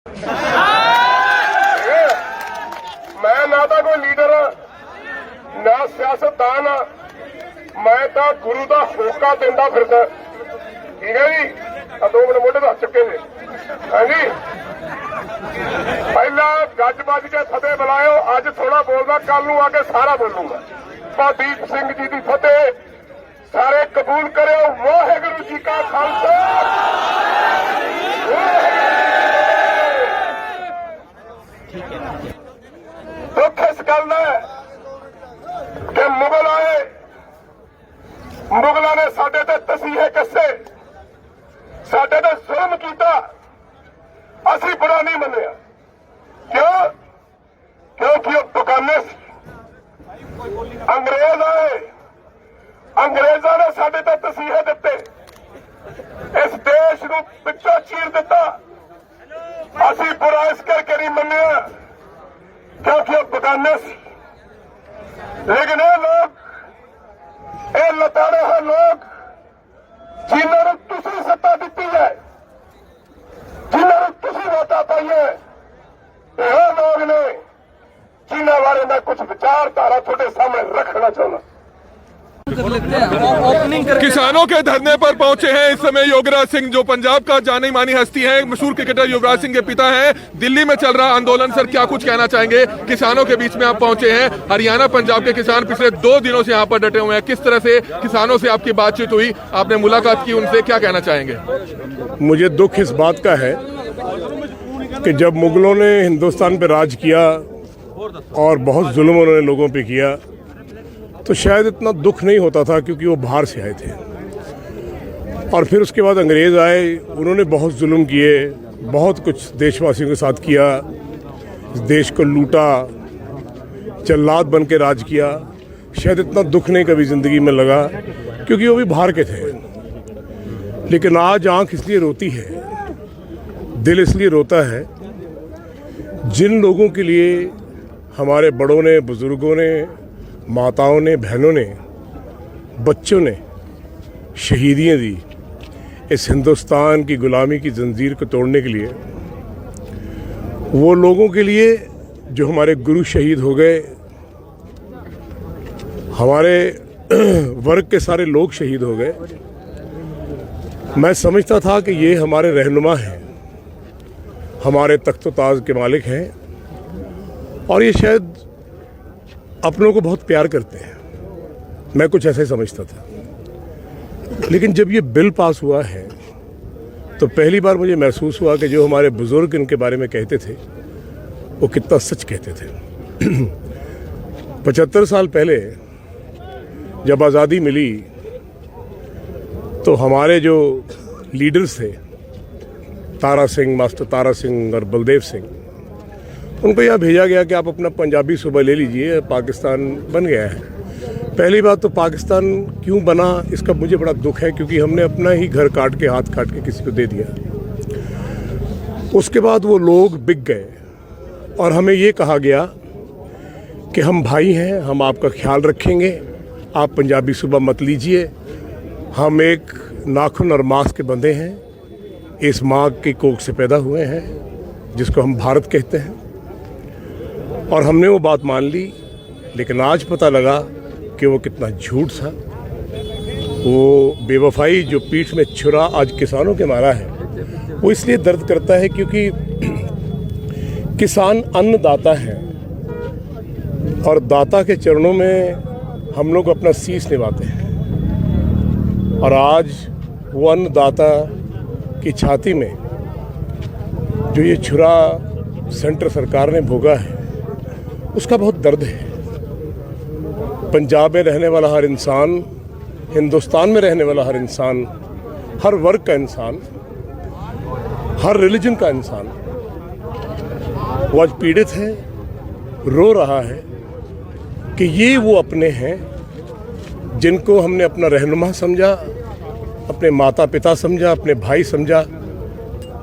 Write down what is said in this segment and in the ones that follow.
मैं ना तो कोई लीडर ना सियासतदान मैं तो गुरु का होका देंदा फिरदा। ठीक है जी, 2 मिनट मोटे रख चुके ने। हाँ जी, पहला गज बज के फतेह बुलायो। अज थोड़ा बोलदा, कल नूं आके सारा बोलूंगा। भादीप सिंह जी की फतेह सारे कबूल करो। वाहिगुरू जी का खालसा, दुख इस गल का कि मुगल आए, मुगलों ने साडे ते तसीहे कसे, साडे ते जुल्म किया, असी बुरा नहीं मनिया। क्यों? क्योंकि वो दुकाने अंग्रेज आए, अंग्रेजों ने साडे ते तसीहे दिते, इस देश नूं पिछों चीर दिता। असी बुरा इस करके नहीं मनिया क्योंकि वो दुकाने सी। लेकिन ये लोग, ये लताड़े हैं लोग जिन्होंने तुसी सत्ता दी है, जिन्होंने तुसी वोटा पाई है, ये लोग ने जिन्होंने बारे मैं कुछ विचारधारा थोड़े सामने रखना चाहूंगा। किसानों के धरने पर पहुंचे हैं इस समय योगराज सिंह, जो पंजाब का जानी मानी हस्ती है, मशहूर क्रिकेटर युवराज सिंह के पिता हैं। दिल्ली में चल रहा आंदोलन, सर क्या कुछ कहना चाहेंगे? किसानों के बीच में आप पहुंचे हैं, हरियाणा पंजाब के किसान पिछले 2 दिनों से यहाँ पर डटे हुए हैं। किस तरह से किसानों से आपकी बातचीत हुई, आपने मुलाकात की उनसे, क्या कहना चाहेंगे? मुझे दुख इस बात का है कि जब मुगलों ने हिंदुस्तान पर राज किया और बहुत जुल्म उन्होंने लोगों पे किया, तो शायद इतना दुख नहीं होता था क्योंकि वो बाहर से आए थे। और फिर उसके बाद अंग्रेज़ आए, उन्होंने बहुत जुल्म किए, बहुत कुछ देशवासियों के साथ किया, इस देश को लूटा, जल्लाद बन के राज किया। शायद इतना दुख नहीं कभी ज़िंदगी में लगा क्योंकि वो भी बाहर के थे। लेकिन आज आँख इसलिए रोती है, दिल इसलिए रोता है, जिन लोगों के लिए हमारे बड़ों ने, बुज़ुर्गों ने, माताओं ने, बहनों ने, बच्चों ने शहीदियाँ दी इस हिंदुस्तान की गुलामी की जंजीर को तोड़ने के लिए, वो लोगों के लिए जो हमारे गुरु शहीद हो गए, हमारे वर्ग के सारे लोग शहीद हो गए। मैं समझता था कि ये हमारे रहनुमा हैं, हमारे तख्त ताज के मालिक हैं और ये शायद अपनों को बहुत प्यार करते हैं। मैं कुछ ऐसा ही समझता था। लेकिन जब ये बिल पास हुआ है तो पहली बार मुझे महसूस हुआ कि जो हमारे बुजुर्ग इनके बारे में कहते थे वो कितना सच कहते थे। 75 साल पहले जब आज़ादी मिली तो हमारे जो लीडर्स थे, तारा सिंह, मास्टर तारा सिंह और बलदेव सिंह, उनको यह भेजा गया कि आप अपना पंजाबी सूबा ले लीजिए, पाकिस्तान बन गया है। पहली बात तो पाकिस्तान क्यों बना इसका मुझे बड़ा दुख है, क्योंकि हमने अपना ही घर काट के, हाथ काट के किसी को दे दिया। उसके बाद वो लोग बिक गए और हमें ये कहा गया कि हम भाई हैं, हम आपका ख्याल रखेंगे, आप पंजाबी सूबा मत लीजिए, हम एक नाखून और मांस के बंधे हैं, इस माँ की कोख से पैदा हुए हैं जिसको हम भारत कहते हैं। और हमने वो बात मान ली। लेकिन आज पता लगा कि वो कितना झूठ था। वो बेवफाई जो पीठ में छुरा आज किसानों के मारा है, वो इसलिए दर्द करता है क्योंकि किसान अन्नदाता है और दाता के चरणों में हम लोग अपना शीश निभाते हैं। और आज वो अन्नदाता की छाती में जो ये छुरा सेंटर सरकार ने भोगा है, उसका बहुत दर्द है। पंजाब में रहने वाला हर इंसान, हिंदुस्तान में रहने वाला हर इंसान, हर वर्ग का इंसान, हर रिलीजन का इंसान वो आज पीड़ित है, रो रहा है कि ये वो अपने हैं जिनको हमने अपना रहनुमा समझा, अपने माता पिता समझा, अपने भाई समझा,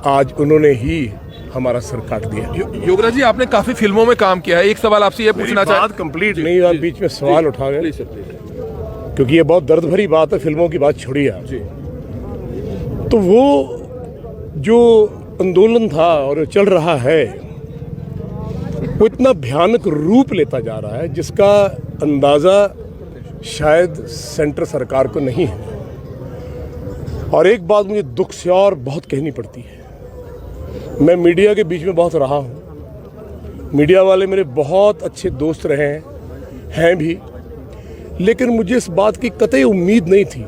आज उन्होंने ही हमारा सर काट दिया। योगराज जी, आपने काफी फिल्मों में काम किया है, एक सवाल आपसे ये पूछना चाहता हूं। बात कंप्लीट नहीं, आप बीच में सवाल उठा गए क्योंकि ये बहुत दर्द भरी बात है। फिल्मों की बात छोड़िए आप। तो वो जो आंदोलन था और चल रहा है वो इतना भयानक रूप लेता जा रहा है जिसका अंदाज़ा शायद सेंटर सरकार को नहीं है। और एक बात मुझे दुख से और बहुत कहनी पड़ती है, मैं मीडिया के बीच में बहुत रहा हूँ, मीडिया वाले मेरे बहुत अच्छे दोस्त रहे हैं भी, लेकिन मुझे इस बात की कतई उम्मीद नहीं थी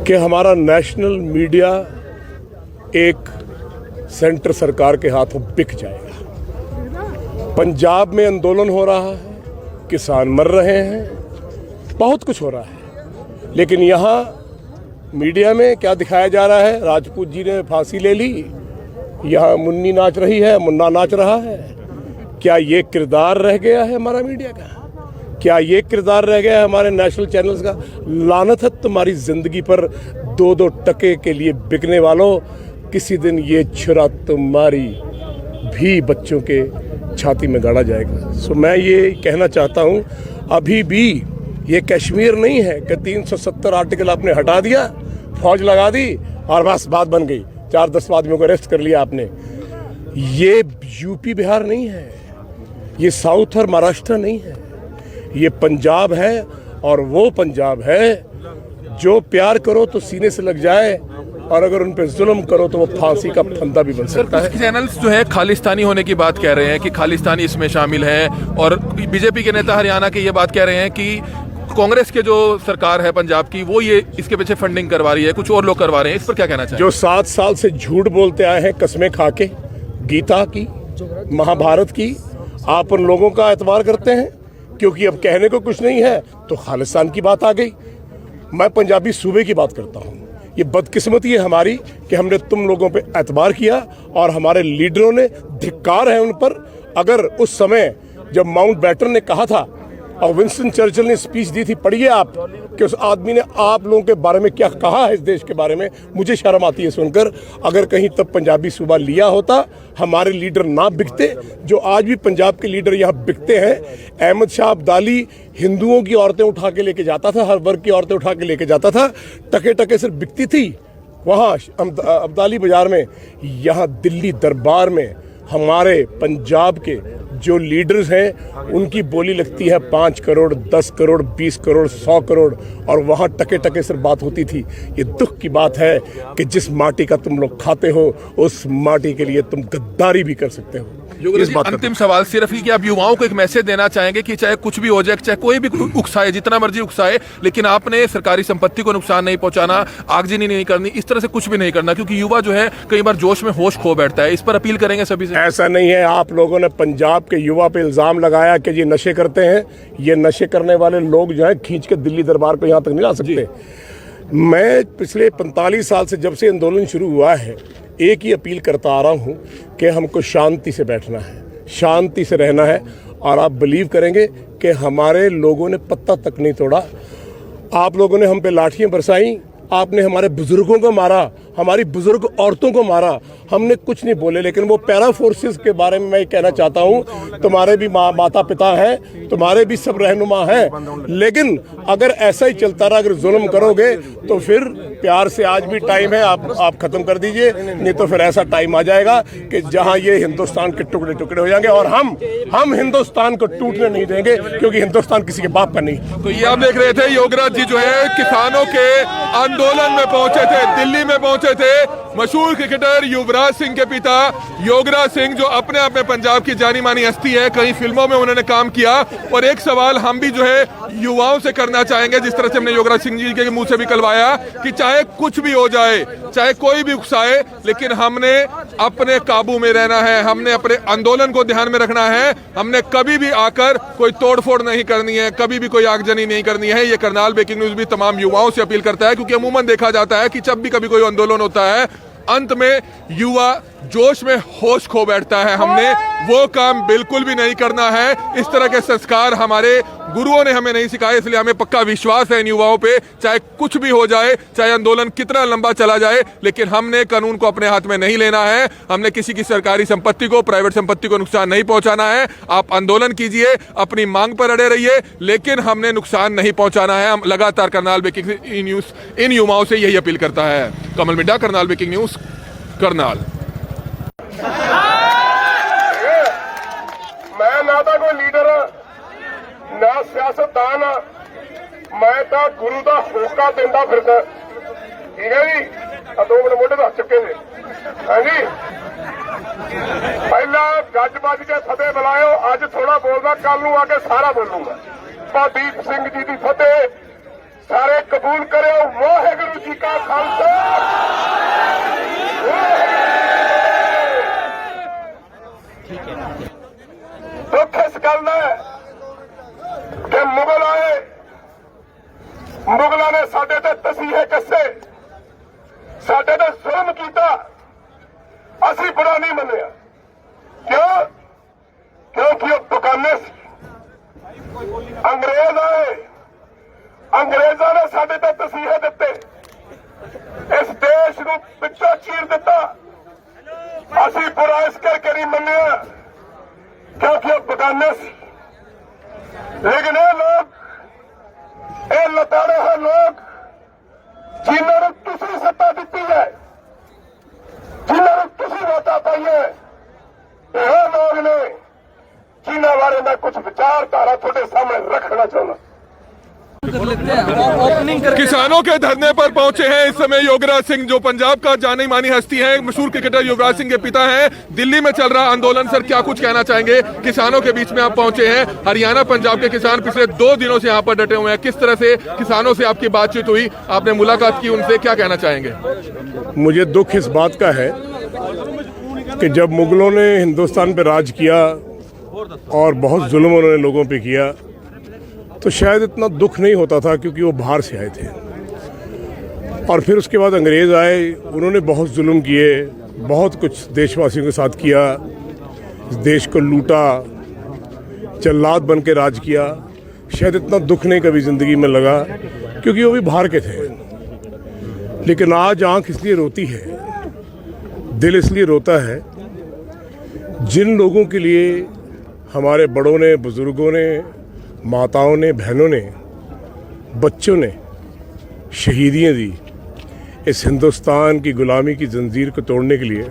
कि हमारा नेशनल मीडिया एक सेंटर सरकार के हाथों बिक जाएगा। पंजाब में आंदोलन हो रहा है, किसान मर रहे हैं, बहुत कुछ हो रहा है, लेकिन यहाँ मीडिया में क्या दिखाया जा रहा है? राजपूत जी ने फांसी ले ली, यहाँ मुन्नी नाच रही है, मुन्ना नाच रहा है। क्या ये किरदार रह गया है हमारा मीडिया का? क्या ये किरदार रह गया है हमारे नेशनल चैनल्स का? लानत है तुम्हारी जिंदगी पर, 2-2 टके के लिए बिकने वालों। किसी दिन ये छुरा तुम्हारी भी बच्चों के छाती में गाड़ा जाएगा। सो मैं ये कहना चाहता हूँ, अभी भी ये कश्मीर नहीं है कि 370 आर्टिकल आपने हटा दिया, फौज लगा दी और बस बात बन गई, 4-10 आदमियों को अरेस्ट कर लिया आपने। ये यूपी बिहार नहीं है, ये साउथ और महाराष्ट्र नहीं है, ये पंजाब है। और वो पंजाब है जो प्यार करो तो सीने से लग जाए, और अगर उन पे जुल्म करो तो वो फांसी का फंदा भी बन सकता है। चैनल्स जो है खालिस्तानी होने की बात कह रहे हैं कि खालिस्तानी इसमें शामिल है, और बीजेपी के नेता हरियाणा के ये बात कह रहे हैं कि कांग्रेस के जो सरकार है पंजाब की वो ये इसके पीछे फंडिंग करवा रही है, कुछ और लोग करवा रहे हैं। इस पर क्या कहना चाहिए? जो 7 साल से झूठ बोलते आए हैं कस्में खा के, गीता की, महाभारत की, आप उन लोगों का एतबार करते हैं क्योंकि अब कहने को कुछ नहीं है तो खालिस्तान की बात आ गई। मैं पंजाबी सूबे की बात करता हूँ। ये बदकिस्मती है हमारी कि हमने तुम लोगों पे एतबार किया और हमारे लीडरों ने, धिक्कार है उन पर। अगर उस समय जब माउंट बैटन ने कहा था और विंस्टन चर्चिल ने स्पीच दी थी, पढ़िए आप कि उस आदमी ने आप लोगों के बारे में क्या कहा है, इस देश के बारे में। मुझे शर्म आती है सुनकर। अगर कहीं तब पंजाबी सूबा लिया होता, हमारे लीडर ना बिकते। जो आज भी पंजाब के लीडर यहाँ बिकते हैं, अहमद शाह अब्दाली हिंदुओं की औरतें उठा के लेके जाता था, हर वर्ग की औरतें उठा के लेके जाता था, टके टके सिर्फ बिकती थी वहाँ अब्दाली बाजार में। यहाँ दिल्ली दरबार में हमारे पंजाब के जो लीडर्स हैं उनकी बोली लगती है 5 करोड़, 10 करोड़, 20 करोड़, 100 करोड़, और वहाँ टके टके सिर्फ बात होती थी। ये दुख की बात है कि जिस माटी का तुम लोग खाते हो उस माटी के लिए तुम गद्दारी भी कर सकते हो। इस बात अंतिम सवाल सिर्फ कि आप युवाओं को एक मैसेज देना चाहेंगे कि चाहे कुछ भी हो जाए, चाहे कोई भी उकसाए, जितना मर्जी उकसाए, लेकिन आपने सरकारी संपत्ति को नुकसान नहीं पहुंचाना, आगजनी नहीं करनी, इस तरह से कुछ भी नहीं करना, क्योंकि युवा जो है कई बार जोश में होश खो बैठता है। इस पर अपील करेंगे सभी से। ऐसा नहीं है, आप लोगों ने पंजाब के युवा पे इल्जाम लगाया कि ये नशे करते हैं। ये नशे करने वाले लोग जो है खींच के दिल्ली दरबार को यहाँ तक नहीं ला सकते। मैं पिछले 45 साल से जब से आंदोलन शुरू हुआ है एक ही अपील करता आ रहा हूँ कि हमको शांति से बैठना है, शांति से रहना है। और आप बिलीव करेंगे कि हमारे लोगों ने पत्ता तक नहीं तोड़ा। आप लोगों ने हम पे लाठियाँ बरसाई, आपने हमारे बुजुर्गों को मारा, हमारी बुजुर्ग औरतों को मारा, हमने कुछ नहीं बोले। लेकिन वो पैरा फोर्सेस के बारे में मैं कहना चाहता हूँ, तुम्हारे भी माता पिता हैं, तुम्हारे भी सब रहनुमा हैं, लेकिन अगर ऐसा ही चलता रहा, अगर जुल्म करोगे तो फिर प्यार से आज भी टाइम है, आप खत्म कर दीजिए, नहीं तो फिर ऐसा टाइम आ जाएगा कि जहाँ ये हिंदुस्तान के टुकड़े टुकड़े हो जाएंगे। और हम हिंदुस्तान को टूटने नहीं देंगे, क्योंकि हिंदुस्तान किसी के बाप का नहीं। तो ये आप देख रहे थे, योगराज जी जो है किसानों के आंदोलन में पहुंचे थे, दिल्ली में पहुंचे थे। मशहूर क्रिकेटर युवराज सिंह के पिता योगराज सिंह, जो अपने आप में पंजाब की जानी मानी हस्ती है, कई फिल्मों में उन्होंने काम किया। और एक सवाल हम भी जो है युवाओं से करना चाहेंगे, जिस तरह से हमने योगराज सिंह जी के मुंह से भी कलवाया कि चाहे कुछ भी हो जाए, चाहे कोई भी उकसाए, लेकिन हमने अपने काबू में रहना है, हमने अपने आंदोलन को ध्यान में रखना है, हमने कभी भी आकर कोई तोड़फोड़ नहीं करनी है, कभी भी कोई आगजनी नहीं करनी है। ये करनाल ब्रेकिंग न्यूज भी तमाम युवाओं से अपील करता है, क्योंकि अमूमन देखा जाता है कि जब भी कभी कोई आंदोलन होता है अंत में युवा जोश में होश खो बैठता है। हमने वो काम बिल्कुल भी नहीं करना है। इस तरह के संस्कार हमारे गुरुओं ने हमें नहीं सिखाए, इसलिए हमें पक्का विश्वास है इन युवाओं पे। चाहे कुछ भी हो जाए, चाहे आंदोलन कितना लंबा चला जाए, लेकिन हमने कानून को अपने हाथ में नहीं लेना है। हमने किसी की सरकारी संपत्ति को, प्राइवेट संपत्ति को नुकसान नहीं पहुंचाना है। आप आंदोलन कीजिए, अपनी मांग पर अड़े रहिए, लेकिन हमने नुकसान नहीं पहुंचाना है। हम लगातार करनाल ब्रेकिंग न्यूज इन युवाओं से यही अपील करता है। कमल मिड्डा, करनाल ब्रेकिंग न्यूज, करनाल। मैं ना तो कोई लीडर ना सियासतदान मैं तो गुरु का होका देंदा फिरदा। ठीक है जी, 2 मिनट मोटे रख चुके जी। हाँ जी, पहला गज बज के फतेह बुलायो। अज थोड़ा बोलदा, कल नूं आके सारा बोलूंगा। दीप सिंह जी की फतेह सारे कबूल करो। वाहिगुरू जी का खालसा, दुख इस गल का है कि मुगल आए, मुगलों ने साडे ते तसीहे कसे, साडे ते जुल्म किया, असी बुरा नहीं मनिया। क्यों? क्योंकि वो बगाने सी। अंग्रेज आए, अंग्रेजों ने साडे ते तसीहे दिते, इस देश नूं पिछों चीर दिता। असी बुरा इस करके नहीं मनिया क्योंकि वो बगाने सी। लेकिन ये लोग, ये लताड़े हैं लोग जिन्होंने तुसी सत्ता दी है, जिन्होंने तुसी वोटा पाई है, ये लोग ने जिन्होंने बारे मैं कुछ विचारधारा थोड़े सामने रखना चाहूंगा। किसानों के धरने पर पहुंचे हैं इस समय योगराज सिंह, जो पंजाब का जानी मानी हस्ती है, मशहूर क्रिकेटर युवराज सिंह के पिता हैं। दिल्ली में चल रहा आंदोलन, सर क्या कुछ कहना चाहेंगे? किसानों के बीच में आप पहुंचे हैं। हरियाणा पंजाब के किसान पिछले 2 दिनों से यहाँ पर डटे हुए हैं। किस तरह से किसानों से आपकी बातचीत हुई, आपने मुलाकात की उनसे, क्या कहना चाहेंगे? मुझे दुख इस बात का है कि जब मुगलों ने हिंदुस्तान पर राज किया और बहुत जुल्म उन्होंने लोगों पे किया, तो शायद इतना दुख नहीं होता था क्योंकि वो बाहर से आए थे। और फिर उसके बाद अंग्रेज़ आए, उन्होंने बहुत जुल्म किए, बहुत कुछ देशवासियों के साथ किया, इस देश को लूटा, जल्लाद बन के राज किया। शायद इतना दुख नहीं कभी ज़िंदगी में लगा क्योंकि वो भी बाहर के थे। लेकिन आज आँख इसलिए रोती है, दिल इसलिए रोता है, जिन लोगों के लिए हमारे बड़ों ने, बुज़ुर्गों ने, माताओं ने, बहनों ने, बच्चों ने शहीदियाँ दी इस हिंदुस्तान की गुलामी की जंजीर को तोड़ने के लिए,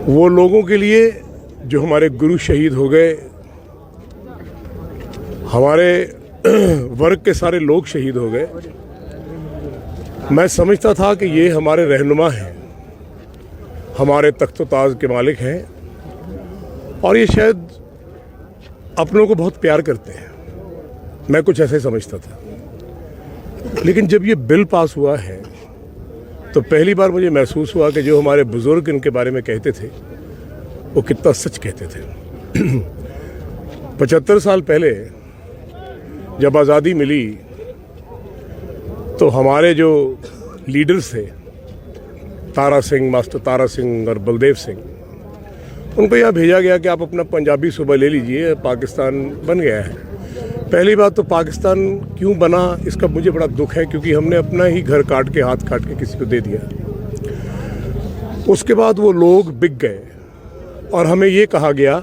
वो लोगों के लिए जो हमारे गुरु शहीद हो गए, हमारे वर्ग के सारे लोग शहीद हो गए। मैं समझता था कि ये हमारे रहनुमा हैं, हमारे तख्त ताज के मालिक हैं और ये शायद अपनों को बहुत प्यार करते हैं। मैं कुछ ऐसे समझता था। लेकिन जब ये बिल पास हुआ है तो पहली बार मुझे महसूस हुआ कि जो हमारे बुजुर्ग इनके बारे में कहते थे वो कितना सच कहते थे। 75 साल पहले जब आज़ादी मिली तो हमारे जो लीडर्स थे, तारा सिंह, मास्टर तारा सिंह और बलदेव सिंह, उनको यहाँ भेजा गया कि आप अपना पंजाबी सूबा ले लीजिए, पाकिस्तान बन गया है। पहली बात तो पाकिस्तान क्यों बना इसका मुझे बड़ा दुख है, क्योंकि हमने अपना ही घर काट के, हाथ काट के किसी को दे दिया। उसके बाद वो लोग बिक गए और हमें ये कहा गया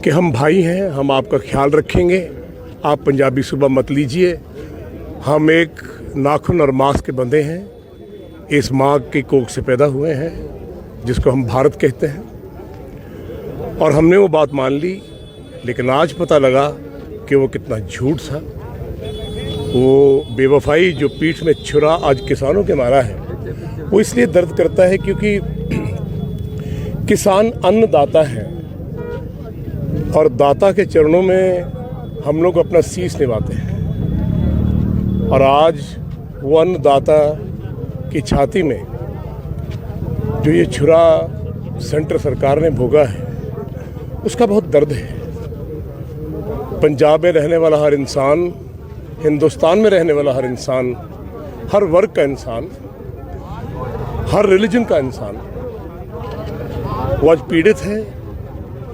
कि हम भाई हैं, हम आपका ख्याल रखेंगे, आप पंजाबी सूबा मत लीजिए, हम एक नाखून और मांस के बंदे हैं, इस माँ की कोख से पैदा हुए हैं जिसको हम भारत कहते हैं। और हमने वो बात मान ली। लेकिन आज पता लगा कि वो कितना झूठ था। वो बेवफाई जो पीठ में छुरा आज किसानों के मारा है, वो इसलिए दर्द करता है क्योंकि किसान अन्नदाता है और दाता के चरणों में हम लोग अपना शीश निभाते हैं। और आज वो अन्नदाता की छाती में जो ये छुरा सेंटर सरकार ने भोगा है, उसका बहुत दर्द है। पंजाब में रहने वाला हर इंसान, हिंदुस्तान में रहने वाला हर इंसान, हर वर्ग का इंसान, हर रिलीजन का इंसान वो आज पीड़ित है,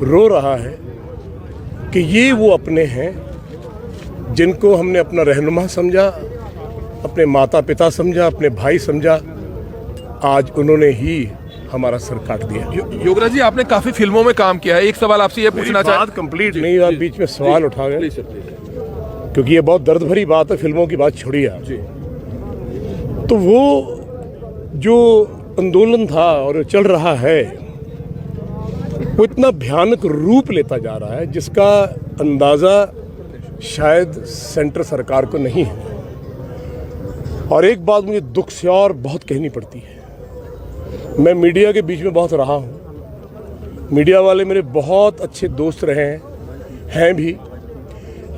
रो रहा है कि ये वो अपने हैं जिनको हमने अपना रहनुमा समझा, अपने माता पिता समझा, अपने भाई समझा, आज उन्होंने ही हमारा सर काट दिया। योगराज जी, आपने काफी फिल्मों में काम किया है। एक सवाल आपसे ये पूछना चाहता हूं। कंप्लीट नहीं, आप बीच में सवाल उठा गए क्योंकि ये बहुत दर्द भरी बात है। फिल्मों की बात छोड़िए आप। तो वो जो आंदोलन था और चल रहा है वो इतना भयानक रूप लेता जा रहा है जिसका अंदाज़ा शायद सेंटर सरकार को नहीं है। और एक बात मुझे दुख से और बहुत कहनी पड़ती है, मैं मीडिया के बीच में बहुत रहा हूँ, मीडिया वाले मेरे बहुत अच्छे दोस्त रहे हैं भी,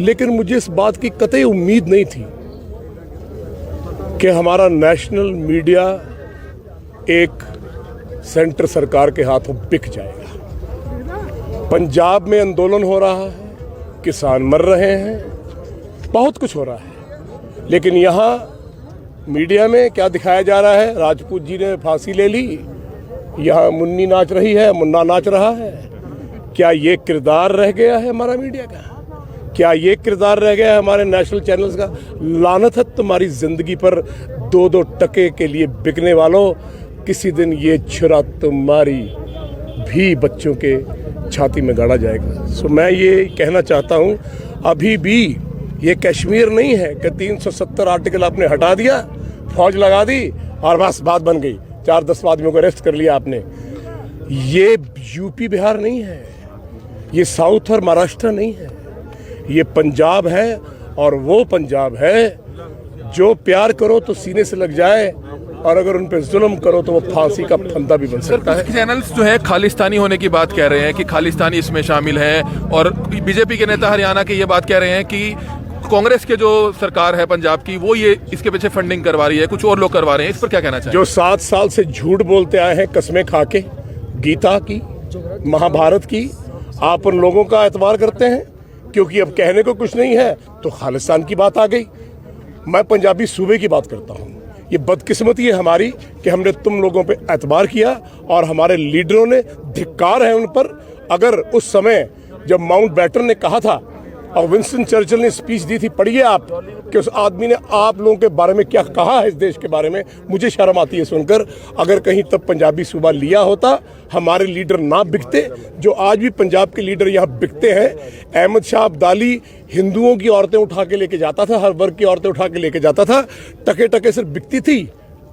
लेकिन मुझे इस बात की कतई उम्मीद नहीं थी कि हमारा नेशनल मीडिया एक सेंटर सरकार के हाथों बिक जाएगा। पंजाब में आंदोलन हो रहा है, किसान मर रहे हैं, बहुत कुछ हो रहा है, लेकिन यहाँ मीडिया में क्या दिखाया जा रहा है? राजपूत जी ने फांसी ले ली, यहाँ मुन्नी नाच रही है, मुन्ना नाच रहा है। क्या ये किरदार रह गया है हमारा मीडिया का? क्या ये किरदार रह गया है हमारे नेशनल चैनल्स का? लानत है तुम्हारी जिंदगी पर, 2-2 टके के लिए बिकने वालों। किसी दिन ये छुरा तुम्हारी भी बच्चों के छाती में गाड़ा जाएगा। सो मैं ये कहना चाहता हूँ, अभी भी ये कश्मीर नहीं है कि 370 आर्टिकल आपने हटा दिया, फौज लगा दी और बस बात बन गई, 4-10 आदमियों को अरेस्ट कर लिया आपने। ये यूपी बिहार नहीं है, ये साउथ और महाराष्ट्र नहीं है, ये पंजाब है। और वो पंजाब है जो प्यार करो तो सीने से लग जाए, और अगर उन पे जुल्म करो तो वो फांसी का फंदा भी बन सकता है। चैनल्स जो है खालिस्तानी होने की बात कह रहे हैं कि खालिस्तानी इसमें शामिल है, और बीजेपी के नेता हरियाणा के ये बात कह रहे हैं कि कांग्रेस के जो सरकार है पंजाब की वो ये इसके पीछे फंडिंग करवा रही है, कुछ और लोग करवा रहे हैं। इस पर क्या कहना चाहिए? जो 7 साल से झूठ बोलते आए हैं कसमें खा के, गीता की, महाभारत की, आप उन लोगों का एतबार करते हैं क्योंकि अब कहने को कुछ नहीं है तो खालिस्तान की बात आ गई। मैं पंजाबी सूबे की बात करता हूँ। ये बदकिस्मती है हमारी कि हमने तुम लोगों पे एतबार किया और हमारे लीडरों ने, धिक्कार है उन पर। अगर उस समय जब माउंटबेटन ने कहा था और विंस्टन चर्चिल ने स्पीच दी थी, पढ़िए आप कि उस आदमी ने आप लोगों के बारे में क्या कहा है, इस देश के बारे में। मुझे शर्म आती है सुनकर। अगर कहीं तब पंजाबी सूबा लिया होता, हमारे लीडर ना बिकते। जो आज भी पंजाब के लीडर यहाँ बिकते हैं, अहमद शाह अब्दाली हिंदुओं की औरतें उठा के लेके जाता था, हर वर्ग की औरतें उठा के लेके जाता था, टके टके सिर्फ बिकती थी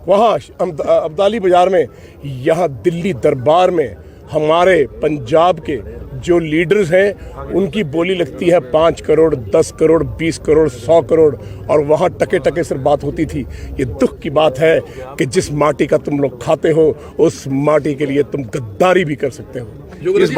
वहाँ अब्दाली बाजार में। यहाँ दिल्ली दरबार में हमारे पंजाब के जो लीडर्स हैं उनकी बोली लगती है 5 करोड़, 10 करोड़, 20 करोड़, 100 करोड़, और वहाँ टके टके सिर्फ बात होती थी। ये दुख की बात है कि जिस माटी का तुम लोग खाते हो उस माटी के लिए तुम गद्दारी भी कर सकते हो।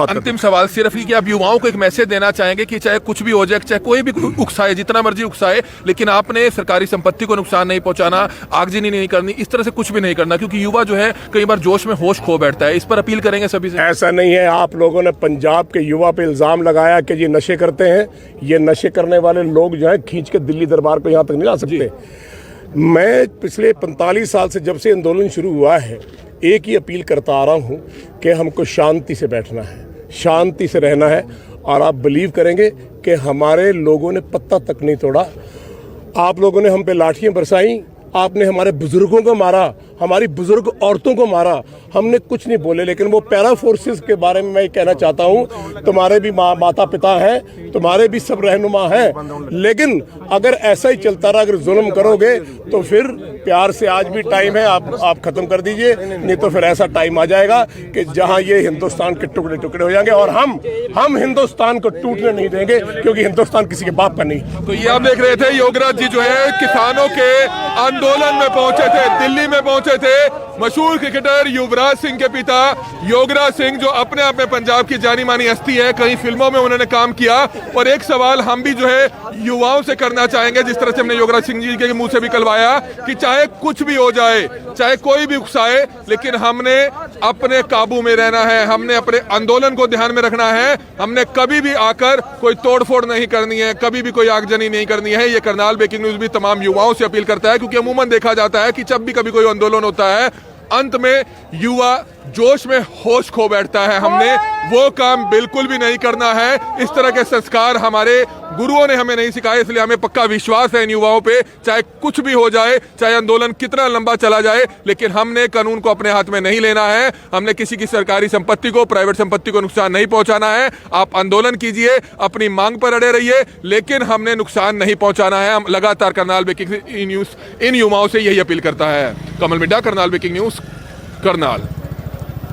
अंतिम सवाल सिर्फ कि आप युवाओं को एक मैसेज देना चाहेंगे कि चाहे कुछ भी हो जाए, चाहे कोई भी उकसाए, जितना मर्जी उकसाए, लेकिन आपने सरकारी संपत्ति को नुकसान नहीं पहुंचाना, आगजनी नहीं करनी, इस तरह से कुछ भी नहीं करना, क्योंकि युवा जो है कई बार जोश में होश खो बैठता है। इस पर अपील करेंगे सभी से। ऐसा नहीं है, आप लोगों ने पंजाब के युवा पे इल्जाम लगाया कि ये नशे करते हैं। ये नशे करने वाले लोग जो है खींच के दिल्ली दरबार को यहाँ तक नहीं ला सकते। मैं पिछले 45 साल से जब से आंदोलन शुरू हुआ है एक ही अपील करता आ रहा हूँ कि हमको शांति से बैठना है, शांति से रहना है। और आप बिलीव करेंगे कि हमारे लोगों ने पत्ता तक नहीं तोड़ा। आप लोगों ने हम पे लाठियाँ बरसाई, आपने हमारे बुजुर्गों को मारा, हमारी बुजुर्ग औरतों को मारा, हमने कुछ नहीं बोले। लेकिन वो पैरा फोर्सेस के बारे में मैं कहना चाहता हूँ, तुम्हारे भी माता पिता हैं, तुम्हारे भी सब रहनुमा हैं, लेकिन अगर ऐसा ही चलता रहा, अगर जुल्म करोगे तो फिर प्यार से आज भी टाइम है, आप खत्म कर दीजिए, नहीं तो फिर ऐसा टाइम आ जाएगा कि जहाँ ये हिंदुस्तान के टुकड़े टुकड़े हो जाएंगे। और हम हिंदुस्तान को टूटने नहीं देंगे, क्योंकि हिंदुस्तान किसी के बाप का नहीं। तो ये आप देख रहे थे, योगराज जी जो है किसानों के आंदोलन में पहुंचे थे, दिल्ली में पहुंचे थे। मशहूर क्रिकेटर युवराज सिंह के पिता योगराज सिंह, जो अपने आप में पंजाब की जानी मानी हस्ती है, कई फिल्मों में उन्होंने काम किया। और एक सवाल हम भी जो है युवाओं से करना चाहेंगे, जिस तरह से हमने योगराज सिंह जी के मुंह से भी कहलवाया कि चाहे कुछ भी हो जाए, चाहे कोई भी उकसाए, लेकिन हमने अपने काबू में रहना है, हमने अपने आंदोलन को ध्यान में रखना है, हमने कभी भी आकर कोई तोड़फोड़ नहीं करनी है, कभी भी कोई आगजनी नहीं करनी है। ये करनाल ब्रेकिंग न्यूज भी तमाम युवाओं से अपील करता है, क्योंकि अमूमन देखा जाता है कि जब भी कभी कोई आंदोलन होता है अंत में युवा जोश में होश खो बैठता है। हमने वो काम बिल्कुल भी नहीं करना है। इस तरह के संस्कार हमारे गुरुओं ने हमें नहीं सिखाए, इसलिए हमें पक्का विश्वास है इन युवाओं पे। चाहे कुछ भी हो जाए, चाहे आंदोलन कितना लंबा चला जाए, लेकिन हमने कानून को अपने हाथ में नहीं लेना है। हमने किसी की सरकारी संपत्ति को, प्राइवेट संपत्ति को नुकसान नहीं पहुंचाना है। आप आंदोलन कीजिए, अपनी मांग पर अड़े रहिए, लेकिन हमने नुकसान नहीं पहुंचाना है। हम लगातार करनाल ब्रेकिंग न्यूज इन युवाओं से यही अपील करता है। कमल मिड्डा, करनाल ब्रेकिंग न्यूज। करनाल।